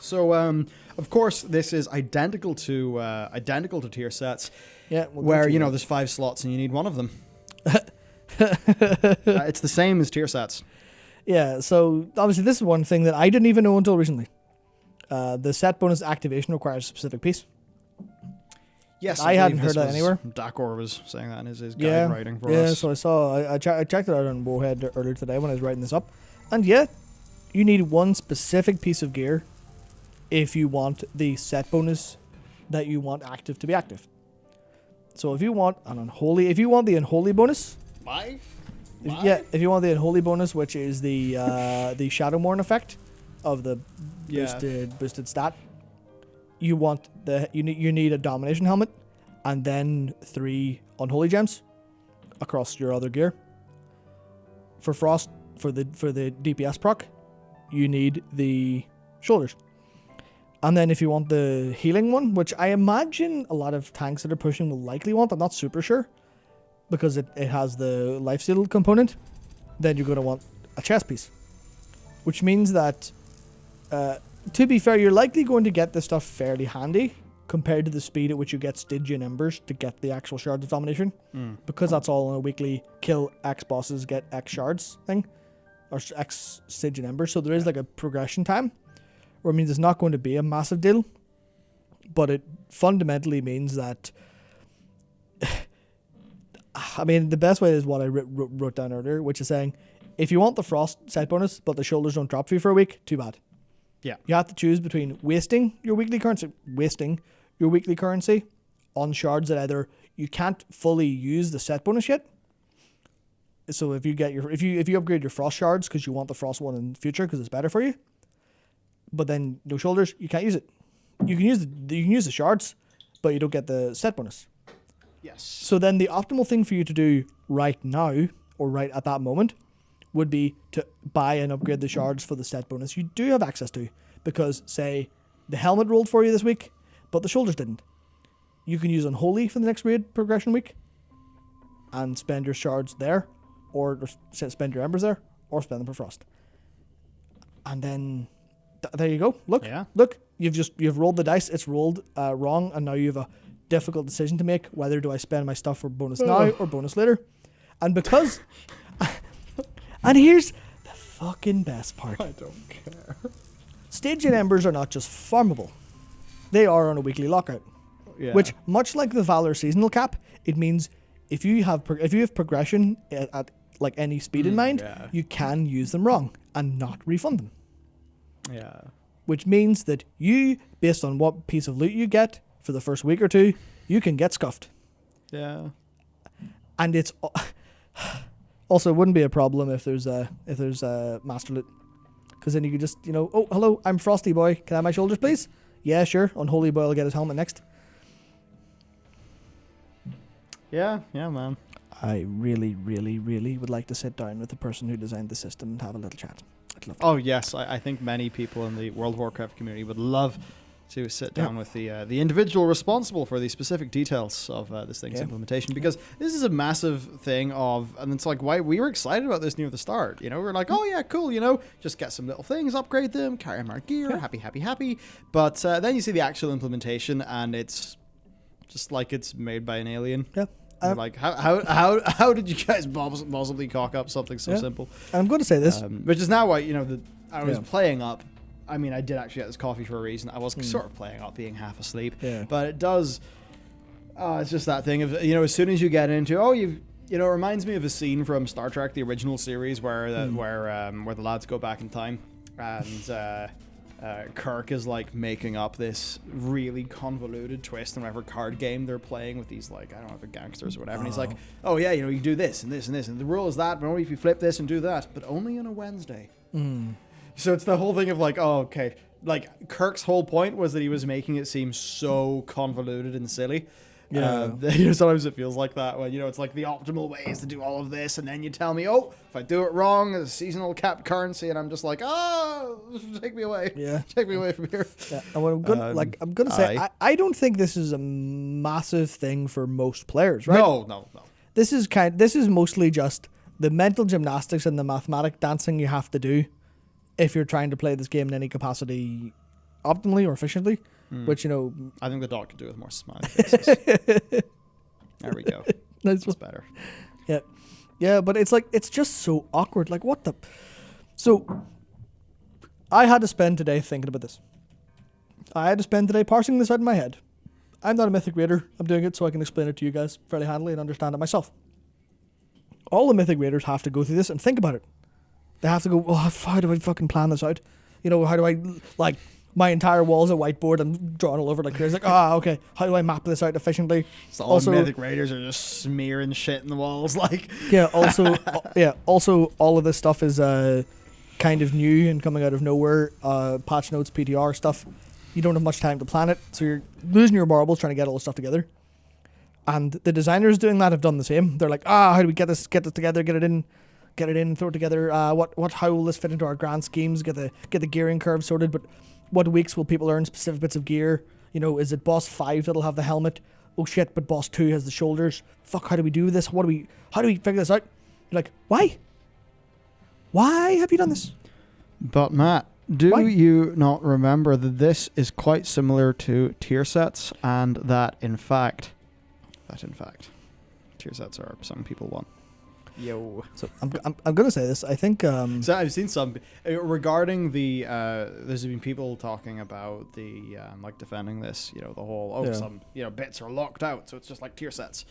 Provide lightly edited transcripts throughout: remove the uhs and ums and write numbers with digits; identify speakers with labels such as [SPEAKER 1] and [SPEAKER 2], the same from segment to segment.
[SPEAKER 1] So, of course, this is identical to tier sets.
[SPEAKER 2] Yeah,
[SPEAKER 1] where there's 5 slots and you need one of them. It's the same as tier sets.
[SPEAKER 2] Yeah. So obviously, this is one thing that I didn't even know until recently. The set bonus activation requires a specific piece.
[SPEAKER 1] Yes,
[SPEAKER 2] I hadn't heard that anywhere.
[SPEAKER 1] Dakor was saying that in his guide writing for us.
[SPEAKER 2] Yeah, so I saw. I checked it out on Warhead earlier today when I was writing this up, and yeah, you need one specific piece of gear if you want the set bonus that you want active to be active. So if you want the unholy bonus,
[SPEAKER 1] Why?
[SPEAKER 2] if you want the unholy bonus, which is the Shadowmourne effect of the boosted stat, you need a domination helmet, and then 3 unholy gems across your other gear. For frost, for the DPS proc, you need the shoulders. And then if you want the healing one, which I imagine a lot of tanks that are pushing will likely want, I'm not super sure, because it has the life steal component, then you're going to want a chest piece. Which means that, to be fair, you're likely going to get this stuff fairly handy compared to the speed at which you get Stygian Embers to get the actual Shards of Domination. Because that's all in a weekly kill X bosses, get X Shards thing, or X Stygian Embers. So there is like a progression time. Or it means it's not going to be a massive deal, but it fundamentally means that, I mean, the best way is what I wrote down earlier, which is saying, if you want the frost set bonus, but the shoulders don't drop for you for a week, too bad.
[SPEAKER 1] Yeah.
[SPEAKER 2] You have to choose between wasting your weekly currency on shards that either you can't fully use the set bonus yet. So if you upgrade your frost shards because you want the frost one in the future because it's better for you, but then no shoulders, you can't use it. You can use the shards, but you don't get the set bonus.
[SPEAKER 1] Yes.
[SPEAKER 2] So then the optimal thing for you to do right now, or right at that moment, would be to buy and upgrade the shards for the set bonus you do have access to. Because, say, the helmet rolled for you this week, but the shoulders didn't. You can use Unholy for the next raid progression week, and spend your shards there, or spend your embers there, or spend them for frost. And then there you go. Look, you've rolled the dice. It's rolled wrong, and now you have a difficult decision to make. Whether do I spend my stuff for bonus now or bonus later? And because, and here's the fucking best part.
[SPEAKER 1] I don't care.
[SPEAKER 2] Stygian Embers are not just farmable; they are on a weekly lockout.
[SPEAKER 1] Yeah.
[SPEAKER 2] Which, much like the Valor seasonal cap, it means if you have progression at like any speed in mind, you can use them wrong and not refund them.
[SPEAKER 1] Yeah.
[SPEAKER 2] Which means that you, based on what piece of loot you get for the first week or two, you can get scuffed.
[SPEAKER 1] Yeah.
[SPEAKER 2] And it's also, it wouldn't be a problem if there's a master loot, because then you could just oh hello, I'm Frosty Boy, can I have my shoulders please? Yeah, sure. Unholy Boy will get his helmet next.
[SPEAKER 1] Yeah, man.
[SPEAKER 2] I really, really, really would like to sit down with the person who designed the system and have a little chat. I'd love to.
[SPEAKER 1] Oh yes, I think many people in the World of Warcraft community would love to sit down with the individual responsible for the specific details of this thing's implementation, because this is a massive thing and it's like, why we were excited about this near the start. We were like, oh yeah, cool, just get some little things, upgrade them, carry them our gear, happy. But then you see the actual implementation, and it's just like it's made by an alien.
[SPEAKER 2] Yeah.
[SPEAKER 1] Like how did you guys possibly cock up something so simple?
[SPEAKER 2] I'm going to say this,
[SPEAKER 1] which is now why I was playing up. I mean, I did actually get this coffee for a reason. I was sort of playing up, being half asleep. Yeah. But it does. It's just that thing of as soon as you get into it reminds me of a scene from Star Trek, the original series, where the lads go back in time, and Kirk is like making up this really convoluted twist in whatever card game they're playing with these, like, I don't know, the gangsters or whatever. And he's like, oh yeah, you can do this and this and this, and the rule is that, but only if you flip this and do that, but only on a Wednesday. So it's the whole thing of like, oh, okay. Like, Kirk's whole point was that he was making it seem so convoluted and silly. Yeah. Sometimes it feels like that when, it's like the optimal way is to do all of this, and then you tell me, oh, if I do it wrong, it's a seasonal capped currency, and I'm just like, oh, take me away. Yeah. Take me away from here. Yeah. And what I'm gonna say, I don't think this is a massive thing for most players, right? No.
[SPEAKER 2] This is mostly just the mental gymnastics and the mathematic dancing you have to do if you're trying to play this game in any capacity optimally or efficiently, which, you know...
[SPEAKER 1] I think the dog could do with more smiley faces. There we go.
[SPEAKER 2] Nice.
[SPEAKER 1] That's better.
[SPEAKER 2] Yeah. Yeah, but it's like, it's just so awkward. Like, what the... So, I had to spend today thinking about this. I had to spend today parsing this out in my head. I'm not a Mythic Raider. I'm doing it so I can explain it to you guys fairly handily and understand it myself. All the Mythic Raiders have to go through this and think about it. They have to go, well, how do I fucking plan this out? You know, how do I, like, my entire wall's a whiteboard and drawing all over like crazy. Like, okay, how do I map this out efficiently?
[SPEAKER 1] So all the Mythic Raiders are just smearing shit in the walls, like.
[SPEAKER 2] Yeah, also, all of this stuff is kind of new and coming out of nowhere. Patch notes, PTR stuff. You don't have much time to plan it, so you're losing your marbles trying to get all this stuff together. And the designers doing that have done the same. They're like, how do we get this together, get it in, throw it together. How will this fit into our grand schemes? Get the gearing curve sorted. But what weeks will people earn specific bits of gear? You know, is it boss 5 that'll have the helmet? Oh shit, but boss 2 has the shoulders. Fuck, how do we do this? How do we figure this out? You're like, why? Why have you done this?
[SPEAKER 1] But Matt, do you not remember that this is quite similar to tier sets, and that in fact tier sets are something people want. Yo.
[SPEAKER 2] So I'm gonna say this. I think.
[SPEAKER 1] So I've seen some regarding the. There's been people talking about the like defending this. You know, the whole some bits are locked out, so it's just like tier sets.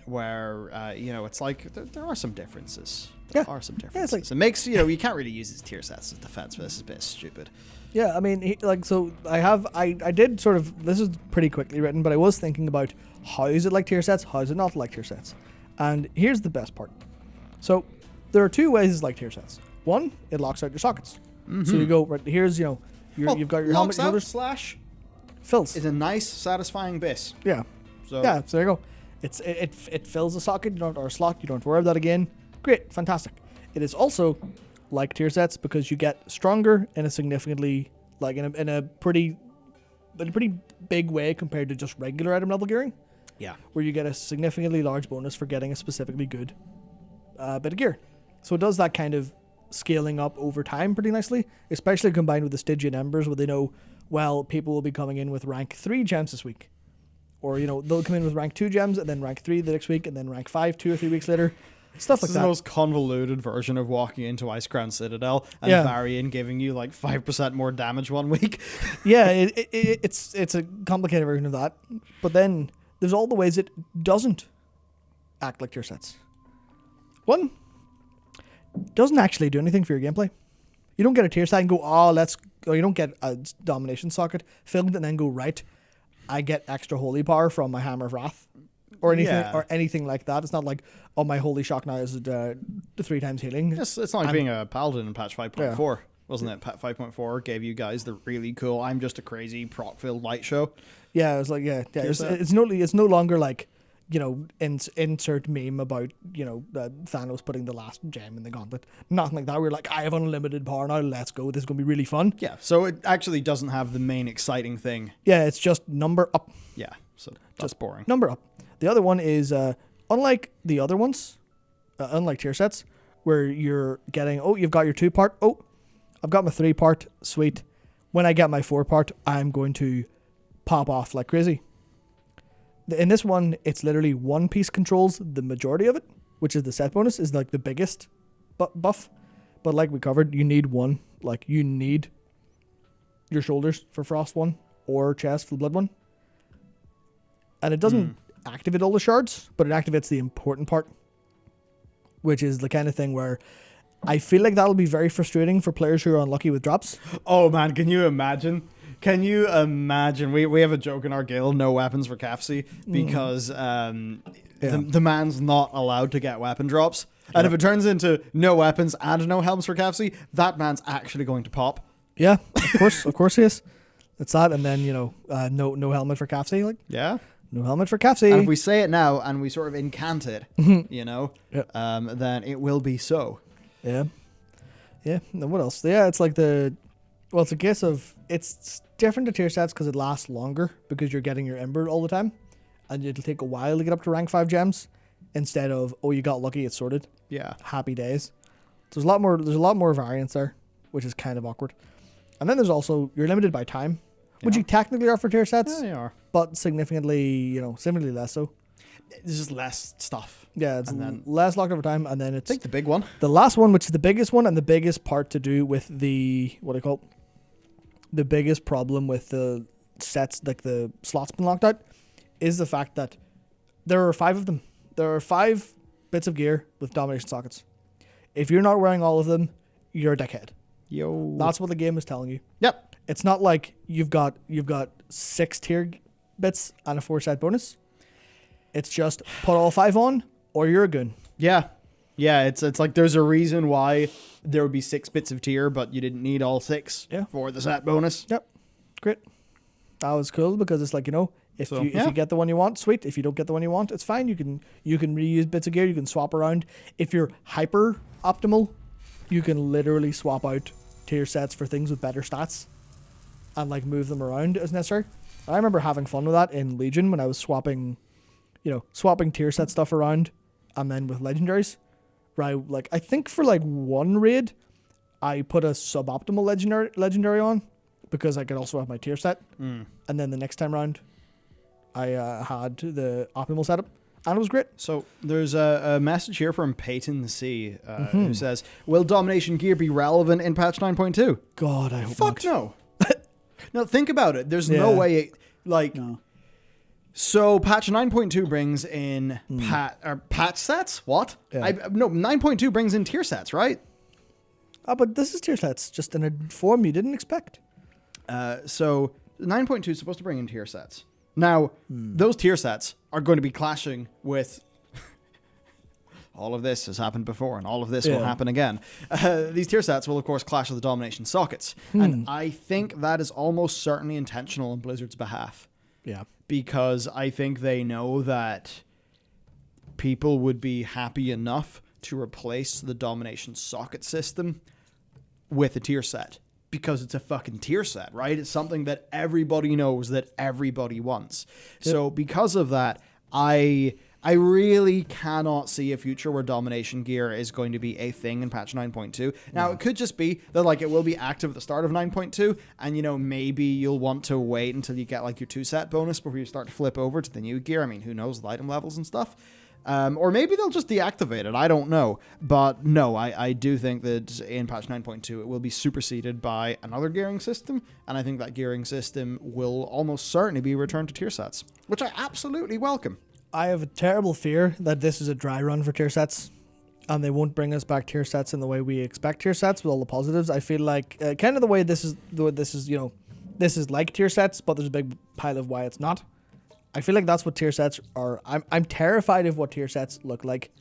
[SPEAKER 1] Where it's like there are some differences. There are some differences. Yeah, it's like, it makes you can't really use these tier sets as defense for this. Is a bit stupid.
[SPEAKER 2] Yeah, I mean, I did sort of, this is pretty quickly written, but I was thinking about how is it like tier sets, how is it not like tier sets? And here's the best part. So, there are two ways it's like tier sets. One, it locks out your sockets. Mm-hmm. So you go, right, here's, you've got your helmet, shoulders.
[SPEAKER 1] Slash
[SPEAKER 2] fills.
[SPEAKER 1] Is a nice, satisfying base.
[SPEAKER 2] Yeah. So there you go. It fills the socket, or slot, you don't have to worry about that again. Great, fantastic. It is also like tier sets because you get stronger in a significantly, like in a pretty big way compared to just regular item level gearing.
[SPEAKER 1] Yeah.
[SPEAKER 2] Where you get a significantly large bonus for getting a specifically good bit of gear. So it does that kind of scaling up over time pretty nicely, especially combined with the Stygian Embers, where they know, well, people will be coming in with rank 3 gems this week. Or, they'll come in with rank 2 gems, and then rank 3 the next week, and then rank 5 2 or 3 weeks later. Stuff like that. This is the most
[SPEAKER 1] convoluted version of walking into Icecrown Citadel and Varian giving you like 5% more damage one week.
[SPEAKER 2] Yeah, it's a complicated version of that. But then there's all the ways it doesn't act like tier sets. One, doesn't actually do anything for your gameplay. You don't get a tier set and go, you don't get a domination socket filled and then go, right, I get extra holy power from my Hammer of Wrath. Or anything like that. It's not like, my holy shock now is 3 times healing.
[SPEAKER 1] It's not like being a paladin in patch 5.4, wasn't it? 5.4 gave you guys the really cool, I'm just a crazy proc-filled light show.
[SPEAKER 2] Yeah, it was like, it's no longer like, insert meme about, Thanos putting the last gem in the gauntlet. Nothing like that. We're like, I have unlimited power now, let's go. This is going to be really fun.
[SPEAKER 1] Yeah, so it actually doesn't have the main exciting thing.
[SPEAKER 2] Yeah, it's just number up.
[SPEAKER 1] Yeah, so that's just boring.
[SPEAKER 2] Number up. The other one is, unlike the other ones, unlike tier sets, where you're getting, you've got your 2-part, I've got my 3-part, sweet. When I get my 4-part, I'm going to pop off like crazy. In this one, it's literally one piece controls the majority of it, which is the set bonus, is like the biggest buff. But like we covered, you need one. Like, you need your shoulders for Frost 1 or chest for Blood 1. And it doesn't activate all the shards, but it activates the important part, which is the kind of thing where I feel like that'll be very frustrating for players who are unlucky with drops.
[SPEAKER 1] Oh man, can you imagine? We have a joke in our guild, no weapons for Kafsi, because the man's not allowed to get weapon drops. And if it turns into no weapons and no helms for Kafsi, that man's actually going to pop.
[SPEAKER 2] Yeah, of course he is. It's that, and then no helmet for Kafsi, like no helmet for Kafsi.
[SPEAKER 1] And if we say it now and we sort of incant it, then it will be so.
[SPEAKER 2] Yeah. Yeah. And what else? Yeah, it's like it's a case of, it's different to tier sets because it lasts longer because you're getting your Ember all the time, and it'll take a while to get up to rank 5 gems instead of, you got lucky, it's sorted.
[SPEAKER 1] Yeah.
[SPEAKER 2] Happy days. There's a lot more variance there, which is kind of awkward. And then there's also, you're limited by time, which
[SPEAKER 1] Yeah.
[SPEAKER 2] you technically are for tier sets,
[SPEAKER 1] Yeah, they are.
[SPEAKER 2] but significantly less so.
[SPEAKER 1] There's just less stuff.
[SPEAKER 2] Yeah, it's
[SPEAKER 1] And then-
[SPEAKER 2] less locked over time, and then
[SPEAKER 1] I
[SPEAKER 2] it's
[SPEAKER 1] think the big one.
[SPEAKER 2] the last one, which is the biggest one and the biggest part to do with the, what do you call it? The biggest problem with the sets, like the slots being locked out, is the fact that there are 5 of them. There are 5 bits of gear with domination sockets. If you're not wearing all of them, you're a dickhead.
[SPEAKER 1] Yo.
[SPEAKER 2] That's what the game is telling you.
[SPEAKER 1] Yep.
[SPEAKER 2] It's not like you've got 6 tier bits and a 4 set bonus. It's just put all 5 on, or you're a goon.
[SPEAKER 1] Yeah. Yeah, it's like there's a reason why there would be 6 bits of tier, but you didn't need all 6 for the set bonus.
[SPEAKER 2] Yep. Great. That was cool because it's like, if
[SPEAKER 1] So,
[SPEAKER 2] you get the one you want, sweet. If you don't get the one you want, it's fine. You can reuse bits of gear. You can swap around. If you're hyper optimal, you can literally swap out tier sets for things with better stats and like move them around as necessary. I remember having fun with that in Legion when I was swapping tier set stuff around, and then with legendaries. Right, like I think for like one raid, I put a suboptimal legendary on because I could also have my tier set, and then the next time round, I had the optimal setup, and it was great.
[SPEAKER 1] So there's a message here from Peyton C, who says, "Will domination gear be relevant in patch 9.2?"
[SPEAKER 2] God, I hope
[SPEAKER 1] Fuck
[SPEAKER 2] not.
[SPEAKER 1] no. No, think about it. There's no
[SPEAKER 2] Yeah.
[SPEAKER 1] way.
[SPEAKER 3] No.
[SPEAKER 1] So patch 9.2 brings in patch sets. What?
[SPEAKER 2] Yeah.
[SPEAKER 1] No, 9.2 brings in tier sets, right?
[SPEAKER 2] But this is tier sets, just in a form you didn't expect.
[SPEAKER 1] So 9.2 is supposed to bring in tier sets. Now, those tier sets are going to be clashing with all of this has happened before, and all of this will happen again. These tier sets will, of course, clash with the domination sockets. And I think that is almost certainly intentional on Blizzard's behalf.
[SPEAKER 2] Yeah.
[SPEAKER 1] Because I think they know that people would be happy enough to replace the domination socket system with a tier set. Because it's a fucking tier set, right? It's something that everybody knows that everybody wants.
[SPEAKER 2] Yep.
[SPEAKER 1] So because of that, I really cannot see a future where domination gear is going to be a thing in patch 9.2. Now, it could just be that like it will be active at the start of 9.2, and maybe you'll want to wait until you get like your 2 set bonus before you start to flip over to the new gear. I mean, who knows with item levels and stuff. Or maybe they'll just deactivate it. I don't know. But no, I do think that in patch 9.2 it will be superseded by another gearing system, and I think that gearing system will almost certainly be returned to tier sets, which I absolutely welcome.
[SPEAKER 2] I have a terrible fear that this is a dry run for tier sets, and they won't bring us back tier sets in the way we expect tier sets with all the positives. I feel like kind of the way this is like tier sets, but there's a big pile of why it's not. I feel like that's what tier sets are. I'm terrified of what tier sets look like,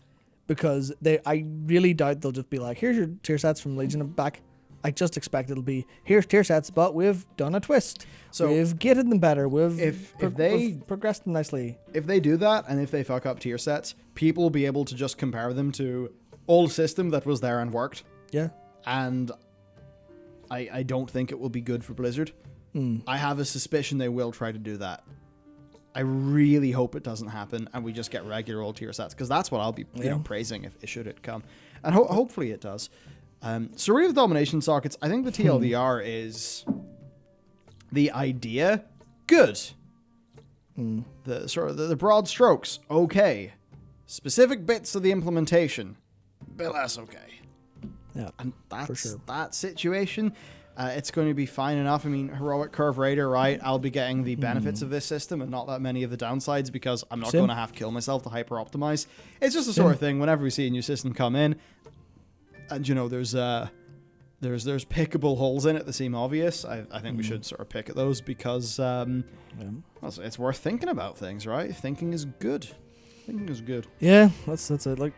[SPEAKER 2] because I really doubt they'll just be like, here's your tier sets from Legion and back. I just expect it'll be, here's tier sets, but we've done a twist. So we've gated them better. We've progressed them nicely.
[SPEAKER 1] If they do that, and if they fuck up tier sets, people will be able to just compare them to old system that was there and worked.
[SPEAKER 2] Yeah.
[SPEAKER 1] And I don't think it will be good for Blizzard. I have a suspicion they will try to do that. I really hope it doesn't happen and we just get regular old tier sets, because that's what I'll be praising if it should come. And hopefully it does. So with domination sockets, I think the TLDR is the idea good. The sort of the broad strokes, okay. Specific bits of the implementation, a bit less okay.
[SPEAKER 2] Yeah,
[SPEAKER 1] and that's
[SPEAKER 2] for sure.
[SPEAKER 1] That situation. It's going to be fine enough. I mean, Heroic Curve Raider, right? I'll be getting the benefits of this system and not that many of the downsides, because I'm not going to have to kill myself to hyper optimize. It's just the sort of thing. Whenever we see a new system come in, and there's pickable holes in it that seem obvious, I think we should sort of pick at those, because it's worth thinking about things, right? Thinking is good. Thinking is good.
[SPEAKER 2] Yeah, that's it. Like.